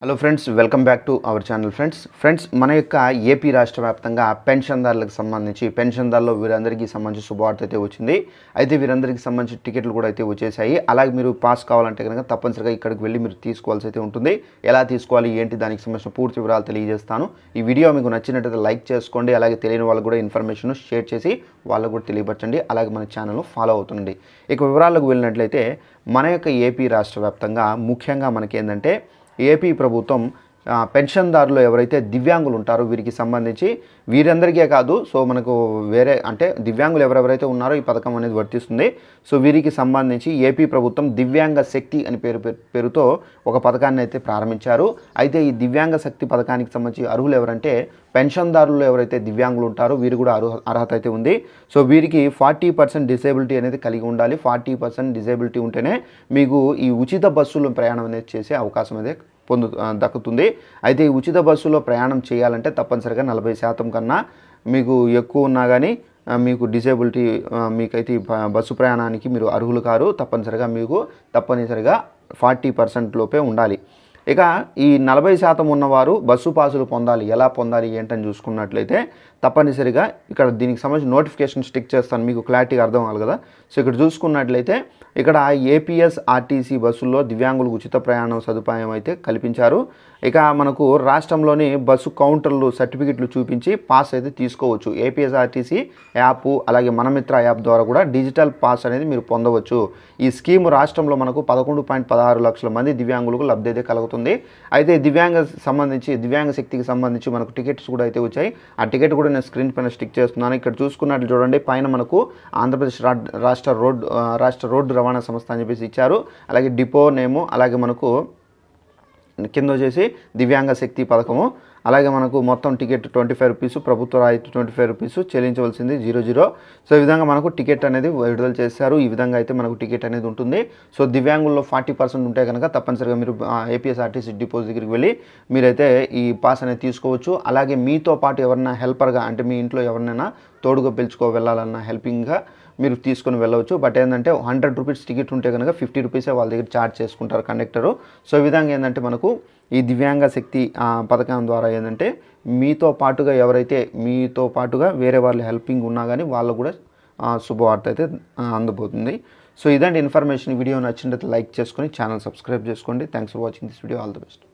Hello friends, welcome back to our channel. Friends మన యొక్క AP రాష్ట్ర వ్యాప్తంగా పెన్షన్దారులకు సంబంధించి పెన్షన్దారులు వీరందరికీ సంబంధించి శుభవార్త అయితే వచ్చింది. అయితే వీరందరికీ సంబంధించి టికెట్లు కూడా అయితే వచ్చేసాయి. అలాగే మీరు పాస్ కావాలంటే కనుక తప్పనిసరిగా ఇక్కడికి వెళ్ళి మీరు తీసుకోవాల్సి అయితే ఉంటుంది. ఎలా తీసుకోవాలి ఏంటి దానికి సంబంధించిన పూర్తి వివరాలు తెలియజేస్తాను. ఈ వీడియో మీకు నచ్చినట్లయితే లైక్ చేసుకోండి. అలాగే తెలియని వాళ్ళకు కూడా ఇన్ఫర్మేషన్ షేర్ చేసి వాళ్ళకు కూడా తెలియపరచండి. అలాగే మన ఛానల్ ఫాలో అవుతుండండి. ఇక వివరాలకు వెళ్ళినట్లయితే మన యొక్క ఏపీ రాష్ట్ర వ్యాప్తంగా ముఖ్యంగా మనకి ఏంటంటే ఏపీ ప్రభుత్వం పెన్షన్దారులు ఎవరైతే దివ్యాంగులు ఉంటారో వీరికి సంబంధించి వీరందరికీ కాదు, సో మనకు వేరే అంటే దివ్యాంగులు ఎవరెవరైతే ఉన్నారో ఈ పథకం అనేది వర్తిస్తుంది. సో వీరికి సంబంధించి ఏపీ ప్రభుత్వం దివ్యాంగ శక్తి అని పేరుతో ఒక పథకాన్ని అయితే ప్రారంభించారు. అయితే ఈ దివ్యాంగ శక్తి పథకానికి సంబంధించి అర్హులు ఎవరంటే పెన్షన్దారులు ఎవరైతే దివ్యాంగులు ఉంటారో వీరు కూడా అర్హత అయితే ఉంది. సో వీరికి 40% డిసేబిలిటీ అనేది కలిగి ఉండాలి. 40% డిసేబిలిటీ ఉంటేనే మీకు ఈ ఉచిత బస్సులో ప్రయాణం అనేది చేసే అవకాశం అయితే దక్కుతుంది. అయితే ఈ ఉచిత బస్సులో ప్రయాణం చేయాలంటే తప్పనిసరిగా 40% కన్నా మీకు ఎక్కువ ఉన్నా కానీ మీకు డిసేబిలిటీ మీకైతే బస్సు ప్రయాణానికి మీరు అర్హులు కారు. తప్పనిసరిగా 40% లోపే ఉండాలి. ఇక ఈ 40% ఉన్నవారు బస్సు పాసులు పొందాలి. ఎలా పొందాలి ఏంటని చూసుకున్నట్లయితే తప్పనిసరిగా ఇక్కడ దీనికి సంబంధించి నోటిఫికేషన్ స్టిక్ చేస్తాను, మీకు క్లారిటీగా అర్థం అవ్వాలి కదా. సో ఇక్కడ చూసుకున్నట్లయితే ఇక్కడ ఏపీఎస్ఆర్టీసీ బస్సుల్లో దివ్యాంగులకు ఉచిత ప్రయాణం సదుపాయం అయితే కల్పించారు. ఇక మనకు రాష్ట్రంలోని బస్సు కౌంటర్లు సర్టిఫికెట్లు చూపించి పాస్ అయితే తీసుకోవచ్చు. ఏపీఎస్ఆర్టీసీ యాప్ అలాగే మనమిత్ర యాప్ ద్వారా కూడా డిజిటల్ పాస్ అనేది మీరు పొందవచ్చు. ఈ స్కీమ్ రాష్ట్రంలో మనకు 11.16 లక్షల మంది దివ్యాంగులకు లబ్ధి అయితే కలుగుతుంది. అయితే దివ్యాంగ శక్తికి సంబంధించి మనకు టికెట్స్ కూడా అయితే వచ్చాయి. ఆ టికెట్ కూడా నేను స్క్రీన్ పైన స్టిక్ చేస్తున్నాను. ఇక్కడ చూసుకున్నట్లు చూడండి, పైన మనకు ఆంధ్రప్రదేశ్ రాష్ట్ర రోడ్డు రవాణా సంస్థ అని చెప్పేసి ఇచ్చారు. అలాగే డిపో నేము, అలాగే మనకు కింద వచ్చేసి దివ్యాంగ శక్తి పథకము. అలాగే మనకు మొత్తం టికెట్ 25 రూపీస్, ప్రభుత్వ రాయితీ 25 రూపీస్, చెల్లించవలసింది 00. సో ఈ విధంగా మనకు టికెట్ అనేది విడుదల చేశారు. ఈ విధంగా అయితే మనకు టికెట్ అనేది ఉంటుంది. సో దివ్యాంగుల్లో 40% ఉంటే కనుక తప్పనిసరిగా మీరు ఏపీఎస్ఆర్టీసీ డిపో దగ్గరికి వెళ్ళి మీరైతే ఈ పాస్ అనేది తీసుకోవచ్చు. అలాగే మీతో పాటు ఎవరైనా హెల్పర్గా అంటే మీ ఇంట్లో ఎవరినైనా తోడుగా వెళ్ళాలన్న హెల్పింగ్గా మీరు తీసుకొని వెళ్ళవచ్చు. బట్ ఏంటంటే 100 రూపీస్ టికెట్ ఉంటే కనుక 50 రూపీసే వాళ్ళ దగ్గర ఛార్జ్ చేసుకుంటారు కండక్టరు. సో ఈ విధంగా ఏంటంటే మనకు ఈ దివ్యాంగ శక్తి పథకం ద్వారా ఏంటంటే మీతో పాటుగా వేరే వాళ్ళు హెల్పింగ్ ఉన్నా కానీ వాళ్ళకు కూడా శుభవార్త అయితే అందబోతుంది. సో ఇదండి ఇన్ఫర్మేషన్. వీడియో నచ్చినట్లయితే లైక్ చేసుకొని ఛానల్ సబ్స్క్రైబ్ చేసుకోండి. Thanks for watching this video. All the best.